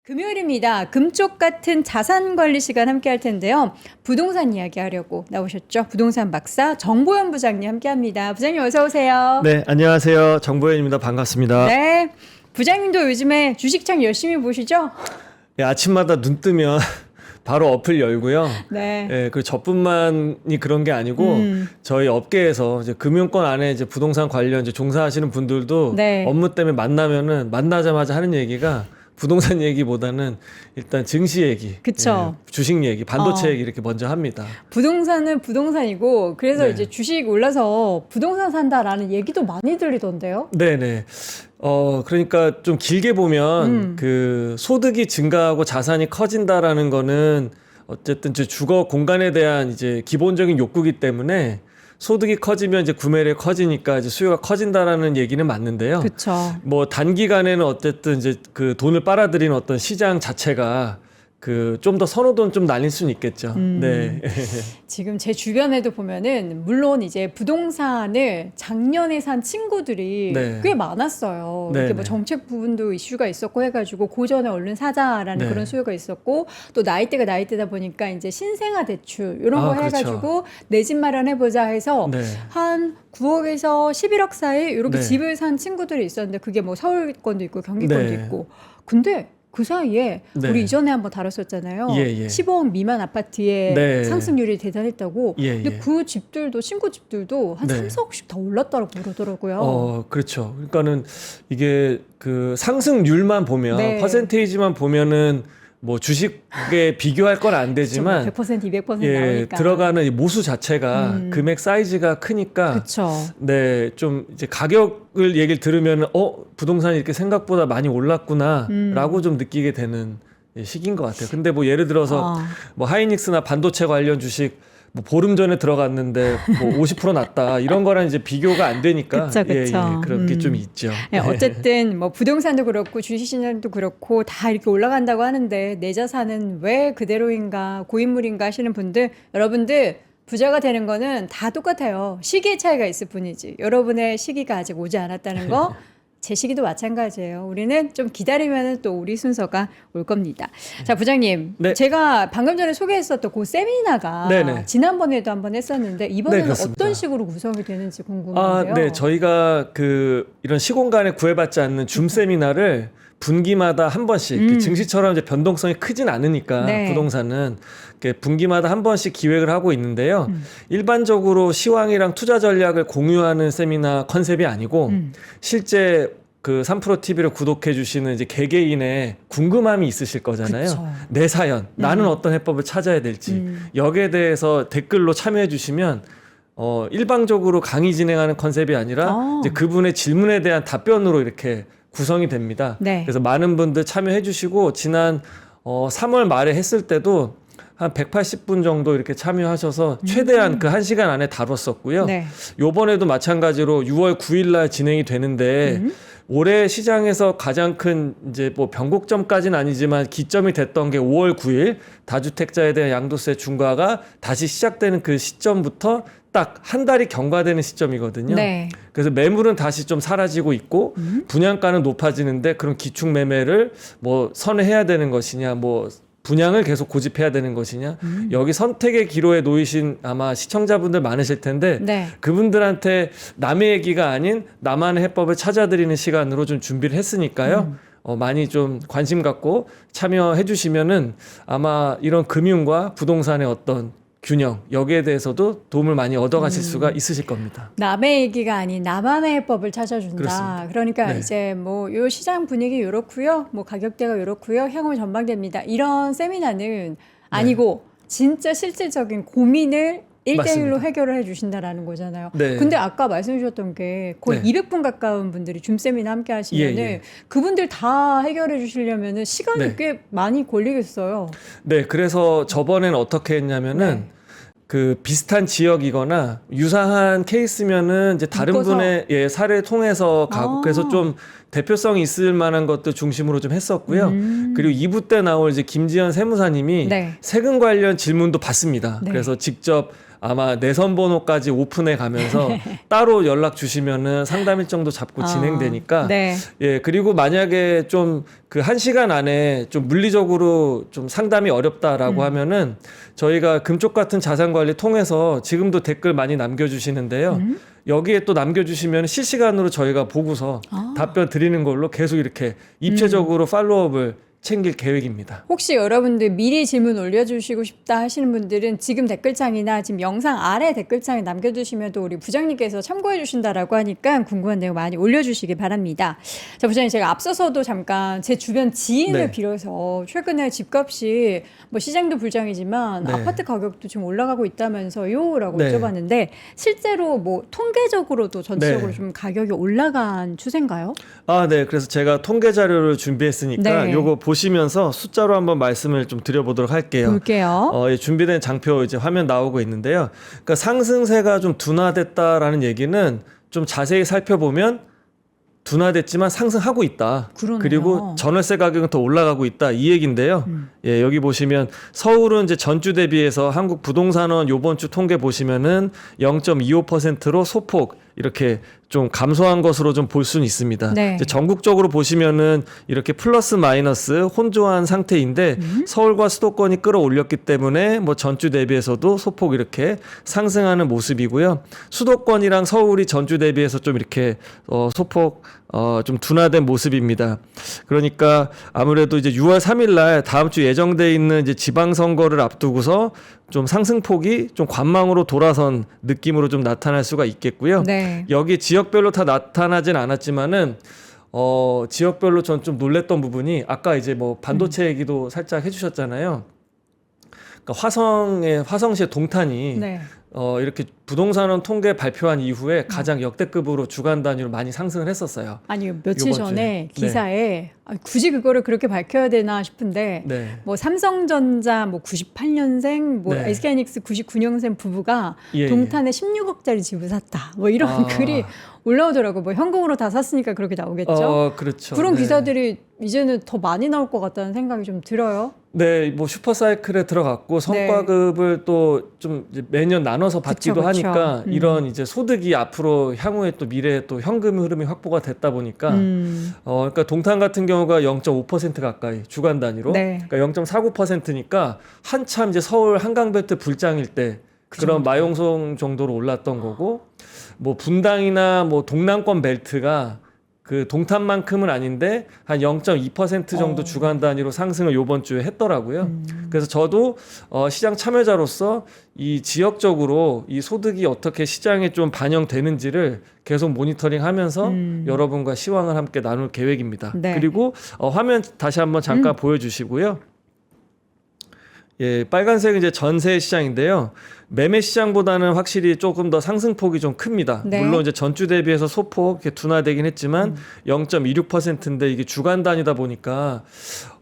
금요일입니다. 금쪽 같은 자산 관리 시간 함께 할 텐데요. 부동산 이야기 하려고 나오셨죠? 부동산 박사 정보현 부장님 함께 합니다. 부장님 어서 오세요. 네, 안녕하세요. 정보현입니다. 반갑습니다. 네. 부장님도 요즘에 주식창 열심히 보시죠? 네, 아침마다 눈 뜨면 바로 어플 열고요. 네. 네, 그리고 저뿐만이 그런 게 아니고 저희 업계에서 이제 금융권 안에 이제 부동산 관련 이제 종사하시는 분들도 네. 업무 때문에 만나자마자 하는 얘기가 부동산 얘기보다는 일단 증시 얘기, 그쵸. 주식 얘기, 반도체 얘기 이렇게 먼저 합니다. 부동산은 부동산이고 그래서 네. 이제 주식 올라서 부동산 산다라는 얘기도 많이 들리던데요. 네네. 그러니까 좀 길게 보면 그 소득이 증가하고 자산이 커진다라는 거는 어쨌든 주거 공간에 대한 이제 기본적인 욕구기 때문에 소득이 커지면 이제 구매력이 커지니까 이제 수요가 커진다라는 얘기는 맞는데요. 그렇죠. 뭐 단기간에는 어쨌든 이제 그 돈을 빨아들이는 어떤 시장 자체가 그 좀 더 선호도는 좀 나뉠 수는 있겠죠. 네. 지금 제 주변에도 보면은 물론 이제 부동산을 작년에 산 친구들이 네. 꽤 많았어요. 네, 이렇게 뭐 네. 정책 부분도 이슈가 있었고 해가지고 고전에 얼른 사자라는 네. 그런 수요가 있었고 또 나이대가 나이대다 보니까 이제 신생아 대출 이런 거 그렇죠. 해가지고 내 집 마련해보자 해서 네. 한 9억에서 11억 사이 이렇게 네. 집을 산 친구들이 있었는데 그게 뭐 서울권도 있고 경기권도 네. 있고 근데 그 사이에 네. 우리 이전에 한번 다뤘었잖아요. 예, 예. 15억 미만 아파트의 네. 상승률이 대단했다고. 예, 근데 예. 그 집들도 친구 집들도 한 네. 3, 4억씩 더 올랐다고 그러더라고요. 그렇죠. 그러니까는 이게 그 상승률만 보면 네. 퍼센테이지만 보면은 뭐 주식에 비교할 건 안 되지만 100%, 200% 예, 나오니까. 들어가는 이 모수 자체가 금액 사이즈가 크니까 그렇죠. 네, 좀 이제 가격을 얘기를 들으면 부동산이 이렇게 생각보다 많이 올랐구나라고 좀 느끼게 되는 시기인 것 같아요. 근데 뭐 예를 들어서 뭐 하이닉스나 반도체 관련 주식 뭐 보름 전에 들어갔는데 뭐 50% 났다 이런 거랑 이제 비교가 안 되니까 그쵸, 그쵸. 예, 그런 게 좀 있죠. 네, 어쨌든 뭐 부동산도 그렇고 주식시장도 그렇고 다 이렇게 올라간다고 하는데 내 자산은 왜 그대로인가 고인물인가 하시는 분들 여러분들 부자가 되는 거는 다 똑같아요. 시기의 차이가 있을 뿐이지. 여러분의 시기가 아직 오지 않았다는 거 제 시기도 마찬가지예요. 우리는 좀 기다리면 또 우리 순서가 올 겁니다. 자, 부장님. 네. 제가 방금 전에 소개했었던 그 세미나가 네네. 지난번에도 한번 했었는데 이번에는 그렇습니다. 어떤 식으로 구성이 되는지 궁금한데요. 네, 저희가 그 이런 시공간에 구애받지 않는 줌 세미나를 분기마다 한 번씩 증시처럼 이제 변동성이 크진 않으니까 네. 부동산은 이렇게 분기마다 한 번씩 기획을 하고 있는데요. 일반적으로 시황이랑 투자 전략을 공유하는 세미나 컨셉이 아니고 실제 그 3프로 TV를 구독해 주시는 이제 개개인의 궁금함이 있으실 거잖아요. 그쵸. 내 사연, 나는 어떤 해법을 찾아야 될지 여기에 대해서 댓글로 참여해 주시면 일방적으로 강의 진행하는 컨셉이 아니라 이제 그분의 질문에 대한 답변으로 이렇게 구성이 됩니다. 네. 그래서 많은 분들 참여해 주시고 지난 3월 말에 했을 때도 한 180분 정도 이렇게 참여하셔서 최대한 그 1시간 안에 다뤘었고요. 네. 요번에도 마찬가지로 6월 9일 날 진행이 되는데 올해 시장에서 가장 큰 이제 뭐 변곡점까지는 아니지만 기점이 됐던 게 5월 9일 다주택자에 대한 양도세 중과가 다시 시작되는 그 시점부터 딱 한 달이 경과되는 시점이거든요. 네. 그래서 매물은 다시 좀 사라지고 있고 분양가는 높아지는데 그런 기축 매매를 뭐 선회해야 되는 것이냐 뭐 분양을 계속 고집해야 되는 것이냐 여기 선택의 기로에 놓이신 아마 시청자분들 많으실 텐데 네. 그분들한테 남의 얘기가 아닌 나만의 해법을 찾아드리는 시간으로 좀 준비를 했으니까요. 많이 좀 관심 갖고 참여해 주시면은 아마 이런 금융과 부동산의 어떤 균형 여기에 대해서도 도움을 많이 얻어가실 수가 있으실 겁니다. 남의 얘기가 아닌 나만의 해법을 찾아준다. 그렇습니다. 그러니까 네. 이제 뭐 요 시장 분위기 요렇고요. 뭐 가격대가 요렇고요. 향후 전망됩니다. 이런 세미나는 아니고 진짜 실질적인 고민을 1대1로 맞습니다. 해결을 해 주신다라는 거잖아요. 네. 근데 아까 말씀 주셨던 게 거의 네. 200분 가까운 분들이 줌 세미나 함께 하시면은 예. 그분들 다 해결해 주시려면은 시간이 네. 꽤 많이 걸리겠어요. 네, 그래서 저번에는 어떻게 했냐면은 네. 그 비슷한 지역이거나 유사한 케이스면은 이제 다른 묶어서. 분의 사례를 통해서 가고 그래서 좀 대표성이 있을 만한 것들 중심으로 좀 했었고요. 그리고 2부 때 나올 이제 김지현 세무사님이 네. 세금 관련 질문도 받습니다. 네. 그래서 직접 아마 내선 번호까지 오픈해 가면서 따로 연락 주시면은 상담 일정도 잡고 진행되니까 네. 예, 그리고 만약에 좀 그 1시간 안에 좀 물리적으로 좀 상담이 어렵다라고 하면은 저희가 금쪽 같은 자산 관리 통해서 지금도 댓글 많이 남겨주시는데요. 여기에 또 남겨주시면 실시간으로 저희가 보고서 답변 드리는 걸로 계속 이렇게 입체적으로 팔로업을 챙길 계획입니다. 혹시 여러분들 미리 질문 올려주시고 싶다 하시는 분들은 지금 댓글창이나 지금 영상 아래 댓글창에 남겨주시면 또 우리 부장님께서 참고해 주신다라고 하니까 궁금한 내용 많이 올려주시기 바랍니다. 자, 부장님, 제가 앞서서도 잠깐 제 주변 지인을 네. 빌어서 최근에 집값이 뭐 시장도 불장이지만 네. 아파트 가격도 지금 올라가고 있다면서요? 라고 네. 여쭤봤는데 실제로 뭐 통계적으로도 전체적으로 네. 좀 가격이 올라간 추세인가요? 아, 네. 그래서 제가 통계 자료를 준비했으니까 네. 요거 보시면서 숫자로 한번 말씀을 좀 드려보도록 할게요. 볼게요. 예, 준비된 장표 이제 화면 나오고 있는데요. 그러니까 상승세가 좀 둔화됐다라는 얘기는 좀 자세히 살펴보면 둔화됐지만 상승하고 있다. 그러네요. 그리고 전월세 가격은 더 올라가고 있다. 이 얘기인데요. 예, 여기 보시면 서울은 이제 전주 대비해서 한국 부동산원 요번 주 통계 보시면은 0.25%로 소폭 이렇게 좀 감소한 것으로 좀 볼 수는 있습니다. 네. 이제 전국적으로 보시면은 이렇게 플러스 마이너스 혼조한 상태인데 서울과 수도권이 끌어올렸기 때문에 뭐 전주 대비해서도 소폭 이렇게 상승하는 모습이고요. 수도권이랑 서울이 전주 대비해서 좀 이렇게 소폭 좀 둔화된 모습입니다. 그러니까 아무래도 이제 6월 3일 날 다음 주 예정돼 있는 이제 지방선거를 앞두고서 좀 상승폭이 좀 관망으로 돌아선 느낌으로 좀 나타날 수가 있겠고요. 네. 여기 지역별로 다 나타나진 않았지만은 지역별로 전 좀 놀랬던 부분이 아까 이제 뭐 반도체 얘기도 살짝 해주셨잖아요. 그러니까 화성시의 동탄이 네. 이렇게 부동산원 통계 발표한 이후에 가장 역대급으로 주간 단위로 많이 상승을 했었어요. 아니, 며칠 요번 전에 주에. 기사에 굳이 그거를 그렇게 밝혀야 되나 싶은데 네. 뭐 삼성전자 뭐 98년생 뭐 네. SK하이닉스 99년생 부부가 예, 동탄에 16억짜리 집을 샀다. 뭐 이런 아. 글이 올라오더라고. 뭐 현금으로 다 샀으니까 그렇게 나오겠죠. 그렇죠. 그런 네. 기사들이 이제는 더 많이 나올 것 같다는 생각이 좀 들어요. 네, 뭐 슈퍼사이클에 들어갔고 성과급을 또 좀 매년 나눠서 받기도 그쵸, 그쵸. 하니까 이런 이제 소득이 앞으로 향후에 또 미래에 또 현금 흐름이 확보가 됐다 보니까 그러니까 동탄 같은 경우가 0.5% 가까이 주간 단위로 네. 그러니까 0.49%니까 한참 이제 서울 한강벨트 불장일 때 그런 마용성 정도로 올랐던 거고 뭐 분당이나 뭐 동남권 벨트가 그 동탄만큼은 아닌데 한 0.2% 정도 주간 단위로 상승을 요번 주에 했더라고요. 그래서 저도 시장 참여자로서 이 지역적으로 이 소득이 어떻게 시장에 좀 반영되는지를 계속 모니터링하면서 여러분과 시황을 함께 나눌 계획입니다. 네. 그리고 화면 다시 한번 잠깐 보여주시고요. 예, 빨간색은 이제 전세 시장인데요. 매매 시장보다는 확실히 조금 더 상승폭이 좀 큽니다. 네. 물론 이제 전주 대비해서 소폭 이렇게 둔화되긴 했지만 0.26%인데 이게 주간 단위다 보니까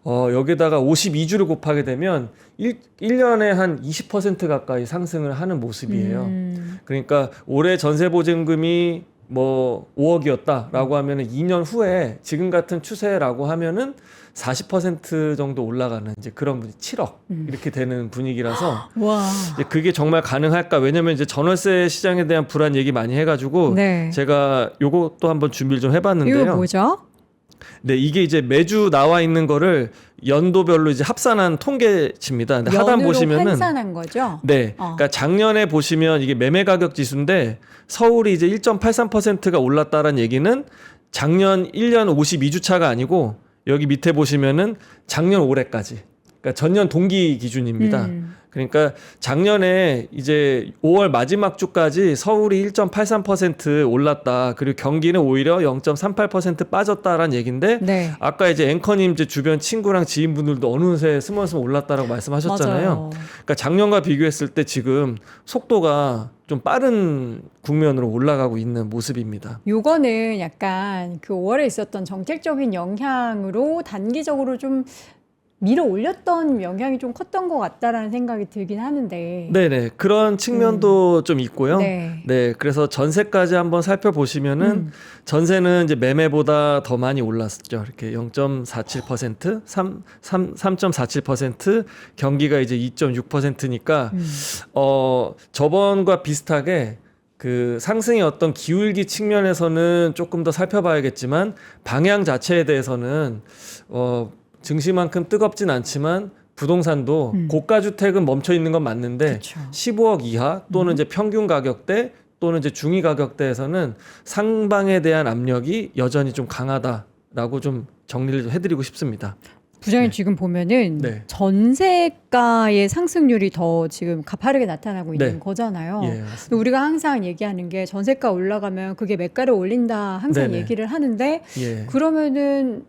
여기다가 52주를 곱하게 되면 1년에 한 20% 가까이 상승을 하는 모습이에요. 그러니까 올해 전세 보증금이 뭐 5억이었다라고 하면은 2년 후에 지금 같은 추세라고 하면은 40% 정도 올라가는 이제 그런 분이 7억 이렇게 되는 분위기라서 와. 이제 그게 정말 가능할까? 왜냐면 이제 전월세 시장에 대한 불안 얘기 많이 해가지고 네. 제가 요것도 한번 준비를 좀 해봤는데요. 이거 뭐죠? 네, 이게 이제 매주 나와 있는 거를 연도별로 이제 합산한 통계치입니다. 근데 하단 연으로 보시면은 환산한 거죠? 네, 그러니까 작년에 보시면 이게 매매 가격 지수인데 서울이 이제 1.83%가 올랐다라는 얘기는 작년 1년 52주 차가 아니고 여기 밑에 보시면은 작년 올해까지, 그러니까 전년 동기 기준입니다. 그러니까 작년에 이제 5월 마지막 주까지 서울이 1.83% 올랐다. 그리고 경기는 오히려 0.38% 빠졌다라는 얘기인데 네. 아까 이제 앵커님 이제 주변 친구랑 지인분들도 어느새 스멀스멀 올랐다라고 말씀하셨잖아요. 맞아요. 그러니까 작년과 비교했을 때 지금 속도가 좀 빠른 국면으로 올라가고 있는 모습입니다. 요거는 약간 그 5월에 있었던 정책적인 영향으로 단기적으로 좀 밀어 올렸던 영향이 좀 컸던 것 같다라는 생각이 들긴 하는데. 네네. 그런 측면도 좀 있고요. 네. 네. 그래서 전세까지 한번 살펴보시면은 전세는 이제 매매보다 더 많이 올랐죠. 이렇게 0.47%, 3.47%, 경기가 이제 2.6%니까, 저번과 비슷하게 그 상승의 어떤 기울기 측면에서는 조금 더 살펴봐야겠지만, 방향 자체에 대해서는, 증시만큼 뜨겁진 않지만 부동산도 고가 주택은 멈춰 있는 건 맞는데 그쵸. 15억 이하 또는 이제 평균 가격대 또는 이제 중위 가격대에서는 상방에 대한 압력이 여전히 좀 강하다라고 좀 정리를 좀 해드리고 싶습니다. 부장님 네. 지금 보면은 네. 전세가의 상승률이 더 지금 가파르게 나타나고 있는 네. 거잖아요. 예, 근데 맞습니다. 우리가 항상 얘기하는 게 전세가 올라가면 그게 매가를 올린다 항상 네네. 얘기를 하는데 예. 그러면은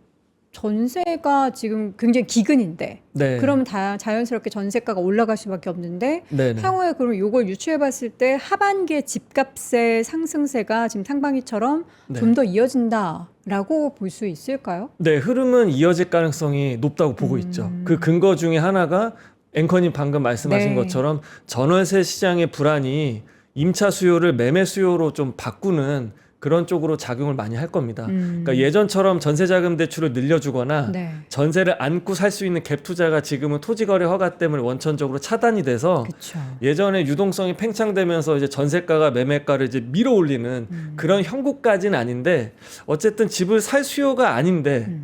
전세가 지금 굉장히 기근인데 네. 그러면 자연스럽게 전세가가 올라갈 수밖에 없는데 네네. 향후에 그럼 이걸 유추해 봤을 때 하반기에 집값의 상승세가 지금 상반기처럼 네. 좀 더 이어진다라고 볼 수 있을까요? 네, 흐름은 이어질 가능성이 높다고 보고 있죠. 그 근거 중에 하나가 앵커님 방금 말씀하신 네. 것처럼 전월세 시장의 불안이 임차 수요를 매매 수요로 좀 바꾸는 그런 쪽으로 작용을 많이 할 겁니다. 그러니까 예전처럼 전세자금 대출을 늘려주거나 네. 전세를 안고 살 수 있는 갭 투자가 지금은 토지거래 허가 때문에 원천적으로 차단이 돼서 그렇죠. 예전에 유동성이 팽창되면서 이제 전세가가 매매가를 이제 밀어 올리는 그런 형국까지는 아닌데 어쨌든 집을 살 수요가 아닌데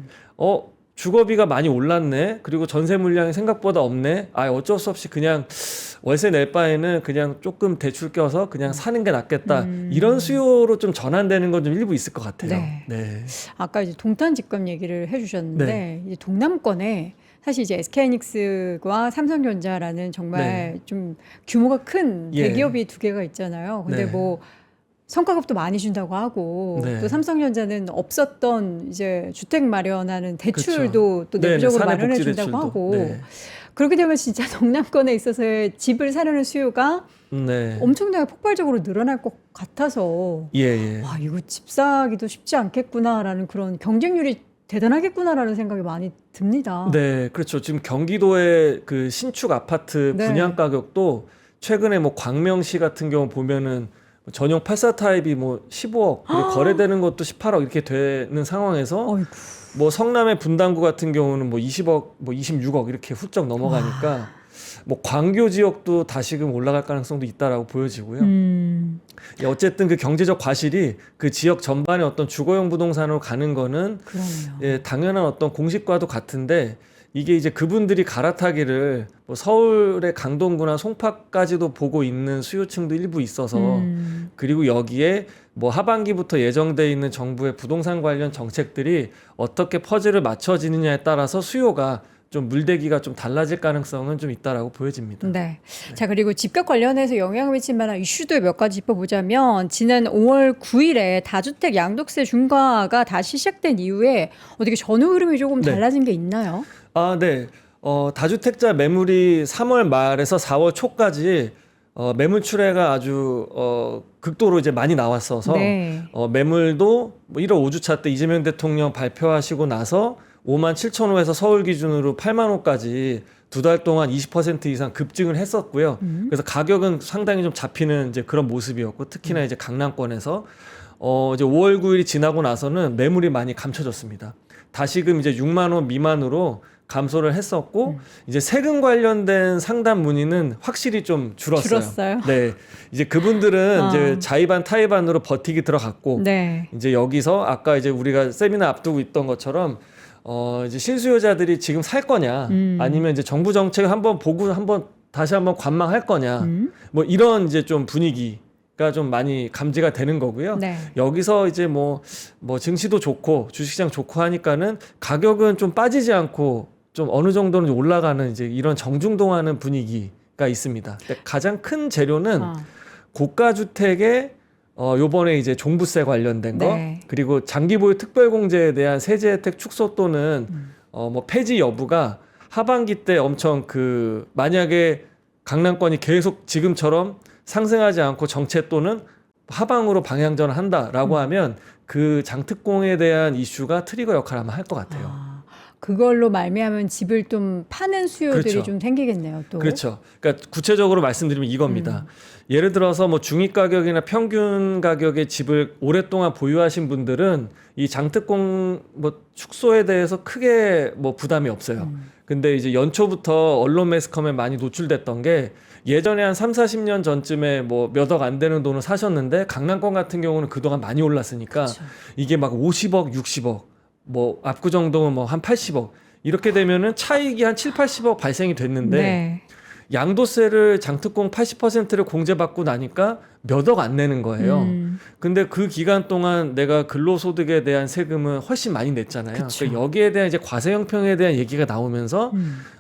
주거비가 많이 올랐네. 그리고 전세 물량이 생각보다 없네. 아, 어쩔 수 없이 그냥 월세 낼 바에는 그냥 조금 대출 껴서 그냥 사는 게 낫겠다. 이런 수요로 좀 전환되는 건 좀 일부 있을 것 같아요. 네. 네. 아까 이제 동탄 집값 얘기를 해주셨는데 네. 이제 동남권에 사실 이제 SK하이닉스와 삼성전자라는 정말 네. 좀 규모가 큰 예. 대기업이 두 개가 있잖아요. 근데 네. 뭐 성과급도 많이 준다고 하고 네. 또 삼성전자는 없었던 이제 주택 마련하는 대출도 그쵸. 또 네네, 내부적으로 사내 마련해 복지 준다고 대출도. 하고 네. 그렇게 되면 진짜 동남권에 있어서의 집을 사려는 수요가 네. 엄청나게 폭발적으로 늘어날 것 같아서 예, 예. 와 이거 집 사기도 쉽지 않겠구나라는 그런 경쟁률이 대단하겠구나라는 생각이 많이 듭니다. 네, 그렇죠. 지금 경기도의 그 신축 아파트 네. 분양 가격도 최근에 뭐 광명시 같은 경우 보면은 전용 84 타입이 뭐 15억, 그리고 거래되는 것도 18억 이렇게 되는 상황에서 어이구. 뭐 성남의 분당구 같은 경우는 뭐 20억, 뭐 26억 이렇게 훌쩍 넘어가니까 뭐 광교 지역도 다시금 올라갈 가능성도 있다라고 보여지고요. 예, 어쨌든 그 경제적 과실이 그 지역 전반의 어떤 주거용 부동산으로 가는 거는 그러네요. 예, 당연한 어떤 공식과도 같은데 이게 이제 그분들이 갈아타기를 뭐 서울의 강동구나 송파까지도 보고 있는 수요층도 일부 있어서 그리고 여기에 뭐 하반기부터 예정돼 있는 정부의 부동산 관련 정책들이 어떻게 퍼즐을 맞춰지느냐에 따라서 수요가 좀 물대기가 좀 달라질 가능성은 좀 있다라고 보여집니다. 네. 자, 그리고 집값 관련해서 영향을 미칠 만한 이슈들 몇 가지 짚어보자면, 지난 5월 9일에 다주택 양도세 중과가 다시 시작된 이후에 어떻게 전후 흐름이 조금 네. 달라진 게 있나요? 아, 네. 다주택자 매물이 3월 말에서 4월 초까지 매물 출회가 아주 극도로 이제 많이 나왔어서 네. 매물도 뭐 1월 5주차 때 이재명 대통령 발표하시고 나서 5만 7천 호에서 서울 기준으로 8만 호까지 두 달 동안 20% 이상 급증을 했었고요. 그래서 가격은 상당히 좀 잡히는 이제 그런 모습이었고 특히나 이제 강남권에서 이제 5월 9일이 지나고 나서는 매물이 많이 감춰졌습니다. 다시금 이제 6만 호 미만으로 감소를 했었고 이제 세금 관련된 상담 문의는 확실히 좀 줄었어요. 네, 이제 그분들은 이제 자의반 타의반으로 버티기 들어갔고 네. 이제 여기서 아까 이제 우리가 세미나 앞두고 있던 것처럼 이제 실수요자들이 지금 살 거냐 아니면 이제 정부 정책을 한번 보고 다시 한번 관망할 거냐 뭐 이런 이제 좀 분위기가 좀 많이 감지가 되는 거고요. 네. 여기서 이제 뭐 증시도 좋고 주식시장 좋고 하니까는 가격은 좀 빠지지 않고 좀 어느 정도는 올라가는 이제 이런 정중동하는 분위기가 있습니다. 근데 가장 큰 재료는 고가 주택의 요번에 이제 종부세 관련된 거 네. 그리고 장기보유 특별공제에 대한 세제 혜택 축소 또는 뭐 폐지 여부가 하반기 때 엄청 만약에 강남권이 계속 지금처럼 상승하지 않고 정체 또는 하방으로 방향전을 한다라고 하면 그 장특공에 대한 이슈가 트리거 역할을 아마 할 것 같아요. 그걸로 말미암은 집을 좀 파는 수요들이 그렇죠. 좀 생기겠네요. 또. 그렇죠. 그러니까 구체적으로 말씀드리면 이겁니다. 예를 들어서 뭐 중위 가격이나 평균 가격의 집을 오랫동안 보유하신 분들은 이 장특공 뭐 축소에 대해서 크게 뭐 부담이 없어요. 근데 이제 연초부터 언론 매스컴에 많이 노출됐던 게 예전에 한 3, 40년 전쯤에 뭐 몇 억 안 되는 돈을 사셨는데 강남권 같은 경우는 그동안 많이 올랐으니까 그렇죠. 이게 막 50억, 60억, 뭐 압구정동은 뭐 한 80억 이렇게 되면은 차익이 한 7, 80억 발생이 됐는데 네. 양도세를 장특공 80%를 공제받고 나니까 몇 억 안 내는 거예요. 근데 그 기간 동안 내가 근로소득에 대한 세금은 훨씬 많이 냈잖아요. 그쵸. 그러니까 여기에 대한 이제 과세형평에 대한 얘기가 나오면서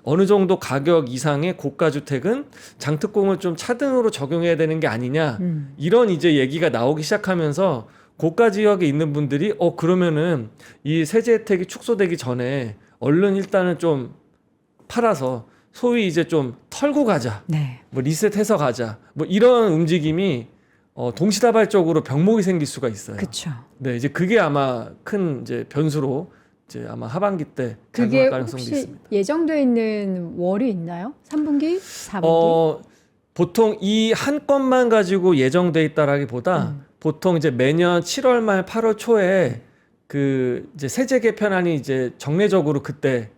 어느 정도 가격 이상의 고가 주택은 장특공을 좀 차등으로 적용해야 되는 게 아니냐 이런 이제 얘기가 나오기 시작하면서 고가 지역에 있는 분들이 그러면은 이 세제 혜택이 축소되기 전에 얼른 일단은 좀 팔아서 소위 이제 좀 털고 가자. 네. 뭐 리셋해서 가자. 뭐 이런 움직임이 동시다발적으로 병목이 생길 수가 있어요. 그렇죠. 네, 이제 그게 아마 큰 이제 변수로 이제 아마 하반기 때 그게 작용할 가능성도 혹시 있습니다. 예정돼 있는 월이 있나요? 3분기, 4분기? 보통 이 한 건만 가지고 예정돼 있다라기보다 보통 이제 매년 7월 말 8월 초에 그 이제 세제 개편안이 이제 정례적으로 그때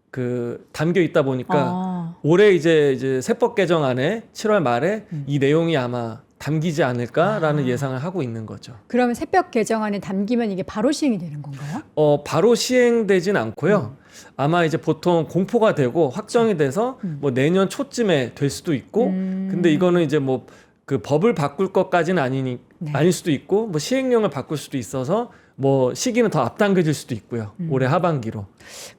그 담겨 있다 보니까 올해 이제 세법 개정안에 7월 말에 이 내용이 아마 담기지 않을까라는 예상을 하고 있는 거죠. 그러면 새벽 개정안에 담기면 이게 바로 시행이 되는 건가요? 바로 시행되진 않고요. 아마 이제 보통 공포가 되고 확정이 돼서 뭐 내년 초쯤에 될 수도 있고, 근데 이거는 이제 뭐 그 법을 바꿀 것까지는 네. 아닐 수도 있고, 뭐 시행령을 바꿀 수도 있어서 뭐 시기는 더 앞당겨질 수도 있고요. 올해 하반기로.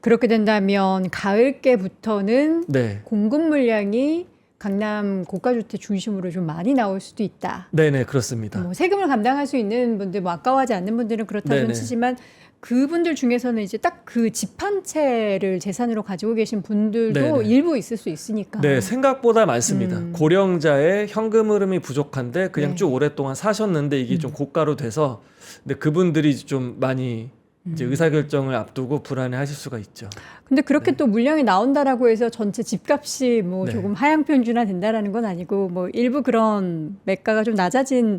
그렇게 된다면 가을께부터는 네. 공급 물량이 강남 고가주택 중심으로 좀 많이 나올 수도 있다. 네네, 그렇습니다. 뭐 세금을 감당할 수 있는 분들, 뭐 아까워하지 않는 분들은 그렇다고 네네. 치지만 그분들 중에서는 이제 딱 그 집 한 채를 재산으로 가지고 계신 분들도 네네. 일부 있을 수 있으니까. 네, 생각보다 많습니다. 고령자의 현금 흐름이 부족한데 그냥 네. 쭉 오랫동안 사셨는데 이게 좀 고가로 돼서 근데 그분들이 좀 많이 이제 의사결정을 앞두고 불안해하실 수가 있죠. 근데 그렇게 또 물량이 나온다라고 해서 전체 집값이 뭐 네. 조금 하향 편준화된다라는 건 아니고 뭐 일부 그런 매가가 좀 낮아진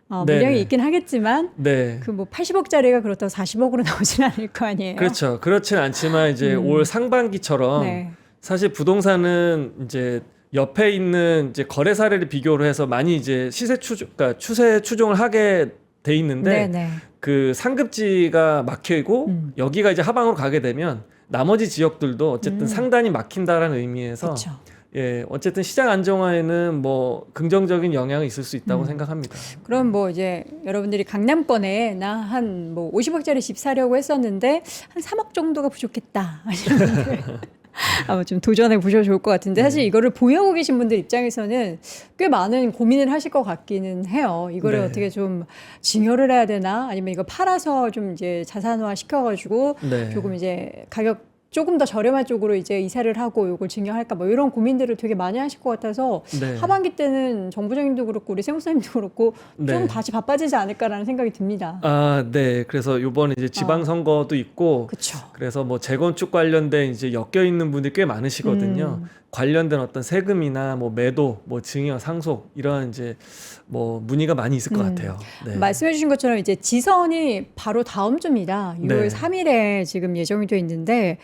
네네. 물량이 있긴 하겠지만 네. 그 뭐 80억짜리가 그렇다고 40억으로 나오진 않을 거 아니에요. 그렇죠. 그렇진 않지만 이제 올 상반기처럼 네. 사실 부동산은 이제 옆에 있는 이제 거래 사례를 비교를 해서 많이 이제 그러니까 추세 추종을 하게 돼 있는데 네네. 그 상급지가 막히고 여기가 이제 하방으로 가게 되면 나머지 지역들도 어쨌든 상단이 막힌다라는 의미에서 그렇죠. 예, 어쨌든 시장 안정화에는 뭐 긍정적인 영향이 있을 수 있다고 생각합니다. 그럼 뭐 이제 여러분들이 강남권에 나 한 뭐 50억짜리 집 사려고 했었는데 한 3억 정도가 부족했다. 이런 분들 아마 좀 도전해 보셔도 좋을 것 같은데 사실 이거를 보유하고 계신 분들 입장에서는 꽤 많은 고민을 하실 것 같기는 해요. 이거를 네. 어떻게 좀 증여를 해야 되나 아니면 이거 팔아서 좀 이제 자산화 시켜가지고 네. 조금 이제 가격 조금 더 저렴한 쪽으로 이제 이사를 하고 이걸 증여할까 뭐 이런 고민들을 되게 많이 하실 것 같아서 네. 하반기 때는 정부장님도 그렇고 우리 세무사님도 그렇고 좀 네. 다시 바빠지지 않을까라는 생각이 듭니다. 아, 네. 그래서 이번에 이제 지방선거도 있고 그렇죠. 그래서 뭐 재건축 관련된 이제 엮여 있는 분들이 꽤 많으시거든요. 관련된 어떤 세금이나 뭐 매도, 뭐 증여, 상속 이런 이제 뭐 문의가 많이 있을 것 같아요. 네. 말씀해주신 것처럼 이제 지선이 바로 다음 주입니다. 6월 네. 3일에 지금 예정이 돼 있는데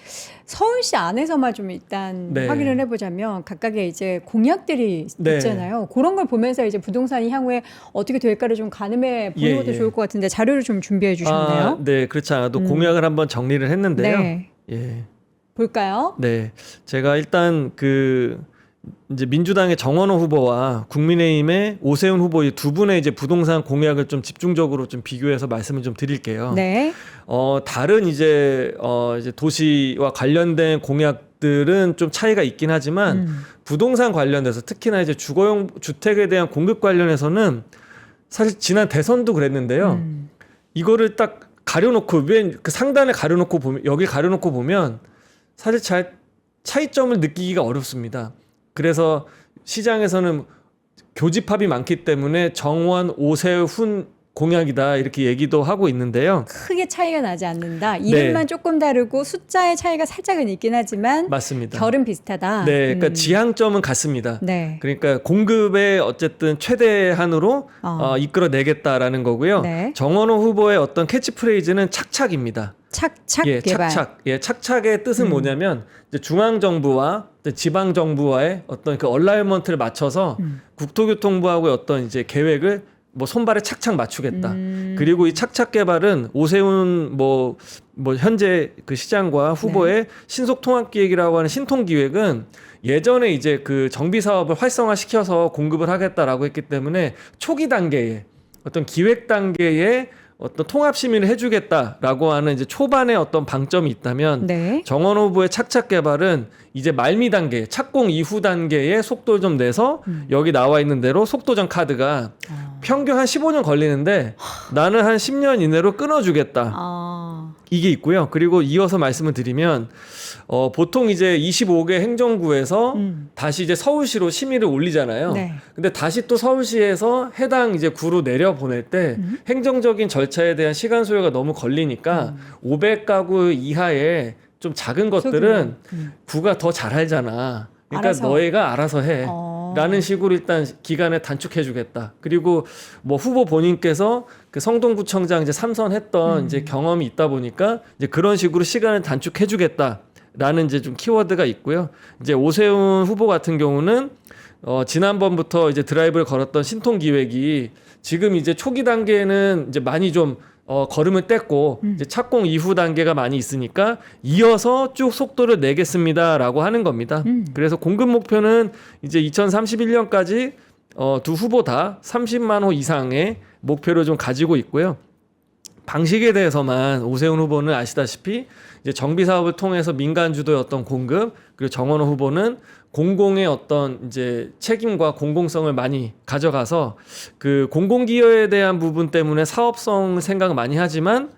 서울시 안에서만 좀 일단 네. 확인을 해보자면 각각의 이제 공약들이 네. 있잖아요. 그런 걸 보면서 이제 부동산이 향후에 어떻게 될까를 좀 가늠해 보는 예, 것도 예. 좋을 것 같은데 자료를 좀 준비해 주셨네요. 아, 네. 그렇지 않아도 공약을 한번 정리를 했는데요. 네. 예. 볼까요? 네. 제가 일단 그 이제 민주당의 정원호 후보와 국민의힘의 오세훈 후보 이 두 분의 이제 부동산 공약을 좀 집중적으로 좀 비교해서 말씀을 좀 드릴게요. 네. 다른 이제 도시와 관련된 공약들은 좀 차이가 있긴 하지만 부동산 관련돼서 특히나 이제 주거용 주택에 대한 공급 관련해서는 사실 지난 대선도 그랬는데요. 이거를 딱 가려놓고 왜 그 상단에 가려놓고 보면 여기 가려놓고 보면 사실 잘 차이점을 느끼기가 어렵습니다. 그래서 시장에서는 교집합이 많기 때문에 정원, 오세훈 공약이다 이렇게 얘기도 하고 있는데요. 크게 차이가 나지 않는다. 이름만 조금 다르고 숫자의 차이가 살짝은 있긴 하지만 맞습니다. 결은 비슷하다. 네, 그러니까 지향점은 같습니다. 네. 그러니까 공급의 어쨌든 최대한으로 이끌어내겠다라는 거고요. 네. 정원호 후보의 어떤 캐치프레이즈는 착착입니다. 착착 예, 개발. 착착. 예, 착착의 뜻은 뭐냐면 이제 중앙 정부와 지방 정부와의 어떤 그 얼라이먼트를 맞춰서 국토교통부하고의 어떤 이제 계획을 뭐 손발에 착착 맞추겠다. 그리고 이 착착 개발은 오세훈 뭐 현재 그 시장과 후보의 신속 통합 기획이라고 하는 신통 기획은 예전에 이제 그 정비 사업을 활성화시켜서 공급을 하겠다라고 했기 때문에 초기 단계에 어떤 기획 단계에 어떤 통합 심의를 해주겠다라고 하는 이제 초반에 어떤 방점이 있다면 네. 정원 후보의 착착 개발은 이제 말미 단계, 착공 이후 단계에 속도를 좀 내서 여기 나와 있는 대로 속도전 카드가 평균 한 15년 걸리는데 나는 한 10년 이내로 끊어주겠다. 이게 있고요. 그리고 이어서 말씀을 드리면 보통 이제 25개 행정구에서 다시 이제 서울시로 심의를 올리잖아요. 네. 근데 다시 또 서울시에서 해당 이제 구로 내려 보낼 때 행정적인 절차에 대한 시간 소요가 너무 걸리니까 500가구 이하의 좀 작은 것들은 구가 더 잘 알잖아. 그러니까 알아서. 너희가 알아서 해. 라는 식으로 일단 기간을 단축해 주겠다. 그리고 뭐 후보 본인께서 그 성동구청장 이제 3선 했던 이제 경험이 있다 보니까 이제 그런 식으로 시간을 단축해 주겠다. 라는 이제 좀 키워드가 있고요. 이제 오세훈 후보 같은 경우는 지난번부터 이제 드라이브를 걸었던 신통 기획이 지금 이제 초기 단계에는 이제 많이 좀 걸음을 뗐고 이제 착공 이후 단계가 많이 있으니까 이어서 쭉 속도를 내겠습니다라고 하는 겁니다. 그래서 공급 목표는 이제 2031년까지 두 후보 다 30만 호 이상의 목표를 좀 가지고 있고요. 방식에 대해서만 오세훈 후보는 아시다시피 이제 정비 사업을 통해서 민간 주도의 어떤 공급, 그리고 정원호 후보는 공공의 어떤 이제 책임과 공공성을 많이 가져가서 그 공공기여에 대한 부분 때문에 사업성 생각을 많이 하지만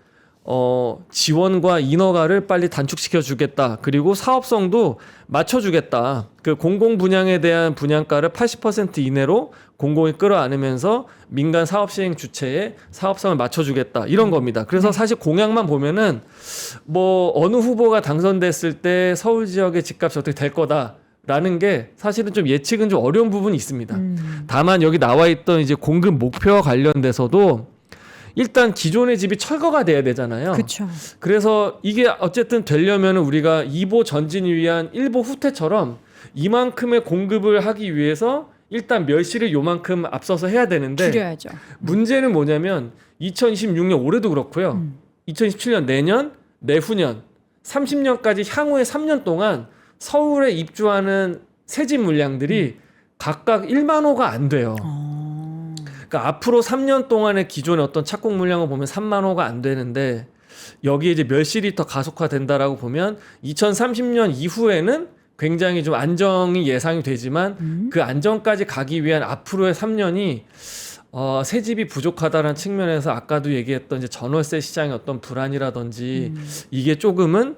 지원과 인허가를 빨리 단축시켜 주겠다. 그리고 사업성도 맞춰 주겠다. 그 공공 분양에 대한 분양가를 80% 이내로 공공이 끌어안으면서 민간 사업 시행 주체에 사업성을 맞춰 주겠다. 이런 겁니다. 그래서 사실 공약만 보면은 뭐 어느 후보가 당선됐을 때 서울 지역의 집값이 어떻게 될 거다. 라는 게 사실은 좀 예측은 좀 어려운 부분이 있습니다. 다만 여기 나와 있던 이제 공급 목표와 관련돼서도 일단 기존의 집이 철거가 돼야 되잖아요. 그렇죠. 그래서 이게 어쨌든 되려면 우리가 2보 전진을 위한 1보 후퇴처럼 이만큼의 공급을 하기 위해서 일단 멸실을 요만큼 앞서서 해야 되는데 줄여야죠. 문제는 뭐냐면 2026년 올해도 그렇고요. 2027년 내년, 내후년, 30년까지 향후의 3년 동안 서울에 입주하는 새집 물량들이 각각 1만 호가 안 돼요. 그러니까 앞으로 3년 동안의 기존의 어떤 착공 물량을 보면 3만 호가 안 되는데 여기에 이제 몇실이 더 가속화된다라고 보면 2030년 이후에는 굉장히 좀 안정이 예상이 되지만 그 안정까지 가기 위한 앞으로의 3년이 새 집이 부족하다는 측면에서 아까도 얘기했던 이제 전월세 시장의 어떤 불안이라든지 이게 조금은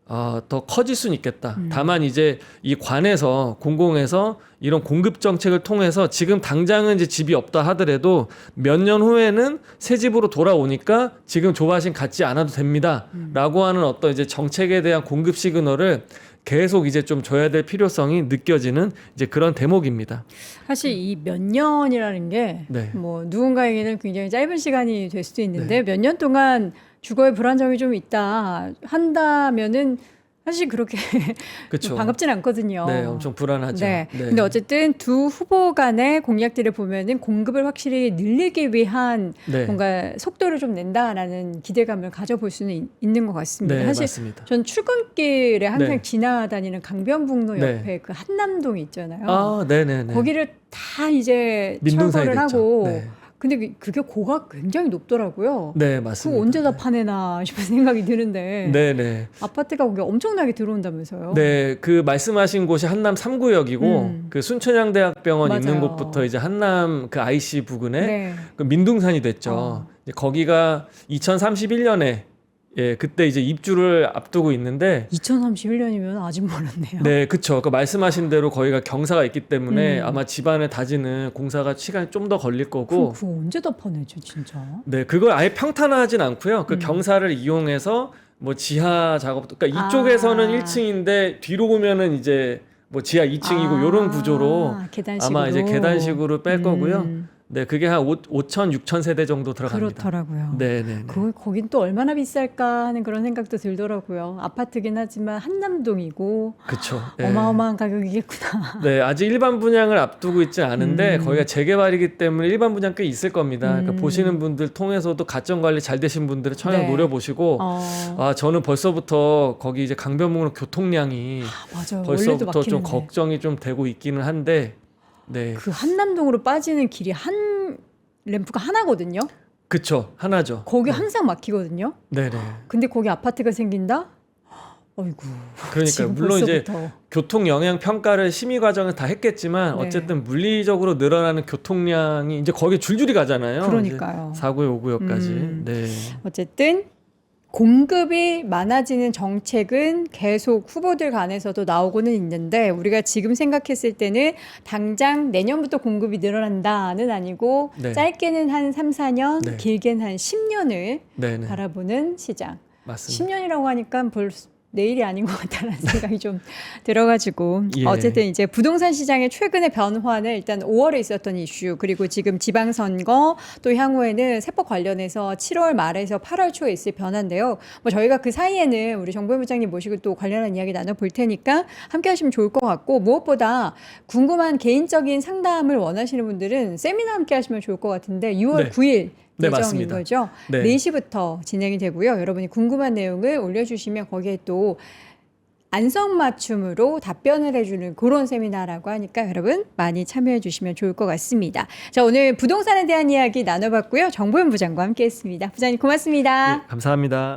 더 커질 수는 있겠다. 다만 이제 이 관에서 공공에서 이런 공급 정책을 통해서 지금 당장은 이제 집이 없다 하더라도 몇 년 후에는 새 집으로 돌아오니까 지금 조바심 갖지 않아도 됩니다.라고 하는 어떤 이제 정책에 대한 공급 시그널을 계속 이제 좀 줘야 될 필요성이 느껴지는 이제 그런 대목입니다. 사실 이 몇 년이라는 게 네. 뭐 누군가에게는 굉장히 짧은 시간이 될 수도 있는데 몇 년 동안 주거의 불안정이 좀 있다 한다면은 사실 그렇게 그쵸. 반갑진 않거든요. 네, 엄청 불안하죠. 네. 근데 어쨌든 두 후보 간의 공약들을 보면은 공급을 확실히 늘리기 위한 뭔가 속도를 좀 낸다라는 기대감을 가져볼 수는 있는 것 같습니다. 네, 사실 맞습니다. 전 출근길에 항상 지나다니는 강변북로 옆에 그 한남동이 있잖아요. 네네네. 거기를 다 이제 민둥사이 철거를 됐죠. 하고 네. 근데 그게 고가 굉장히 높더라고요. 네, 맞습니다. 그거 언제 다 파내나 싶은 생각이 드는데 네네. 아파트가 거기 엄청나게 들어온다면서요. 네, 그 말씀하신 곳이 한남 3구역이고 그 순천향대학병원 맞아요. 있는 곳부터 이제 한남 그 IC 부근에 네. 그 민둥산이 됐죠. 이제 거기가 2031년에 예, 그때 이제 입주를 앞두고 있는데 2031년이면 아직 멀었네요. 네, 그쵸. 그 말씀하신 대로 거기가 경사가 있기 때문에 아마 집안을 다지는 공사가 시간이 좀 더 걸릴 거고. 그거 언제 다 파내죠, 진짜? 네, 그걸 아예 평탄화하진 않고요. 그 경사를 이용해서 뭐 지하 작업도, 그러니까 이쪽에서는 1층인데 뒤로 오면은 이제 뭐 지하 2층이고 요런 구조로 계단식으로. 아마 이제 계단식으로 뺄 거고요. 네, 그게 한 5천, 6천 세대 정도 들어갑니다. 그렇더라고요. 네, 네. 거긴 또 얼마나 비쌀까 하는 그런 생각도 들더라고요. 아파트긴 하지만 한남동이고 그렇죠. 네. 어마어마한 가격이겠구나. 네, 아직 일반 분양을 앞두고 있지 않은데 거기가 재개발이기 때문에 일반 분양 꽤 있을 겁니다. 그러니까 보시는 분들 통해서도 가점 관리 잘 되신 분들은 청약 네. 노려보시고 저는 벌써부터 거기 이제 강변북로 교통량이 맞아요. 벌써부터 좀 걱정이 좀 되고 있기는 한데 네. 그 한남동으로 빠지는 길이 한 램프가 하나거든요. 그쵸, 하나죠. 거기 항상 막히거든요. 네네. 근데 거기 아파트가 생긴다? 어이구. 그러니까 물론 벌써부터. 이제 교통 영향 평가를 심의 과정을 다 했겠지만 네. 어쨌든 물리적으로 늘어나는 교통량이 이제 거기 줄줄이 가잖아요. 그러니까요. 4구역, 5구역까지. 네. 어쨌든 공급이 많아지는 정책은 계속 후보들 간에서도 나오고는 있는데 우리가 지금 생각했을 때는 당장 내년부터 공급이 늘어난다는 아니고 네. 짧게는 한 3, 4년, 네. 길게는 한 10년을 네네. 바라보는 시장. 맞습니다. 10년이라고 하니까 내일이 아닌 것 같다는 생각이 좀 들어가지고 예. 어쨌든 이제 부동산 시장의 최근의 변화는 일단 5월에 있었던 이슈 그리고 지금 지방선거 또 향후에는 세법 관련해서 7월 말에서 8월 초에 있을 변화인데요. 뭐 저희가 그 사이에는 우리 정보부장님 모시고 또 관련한 이야기 나눠볼 테니까 함께 하시면 좋을 것 같고 무엇보다 궁금한 개인적인 상담을 원하시는 분들은 세미나 함께 하시면 좋을 것 같은데 6월 네. 9일 네, 예정인 맞습니다. 거죠. 네. 4시부터 진행이 되고요. 여러분이 궁금한 내용을 올려주시면 거기에 또 안성맞춤으로 답변을 해주는 그런 세미나라고 하니까 여러분 많이 참여해 주시면 좋을 것 같습니다. 자, 오늘 부동산에 대한 이야기 나눠봤고요. 정보현 부장과 함께했습니다. 부장님 고맙습니다. 네, 감사합니다.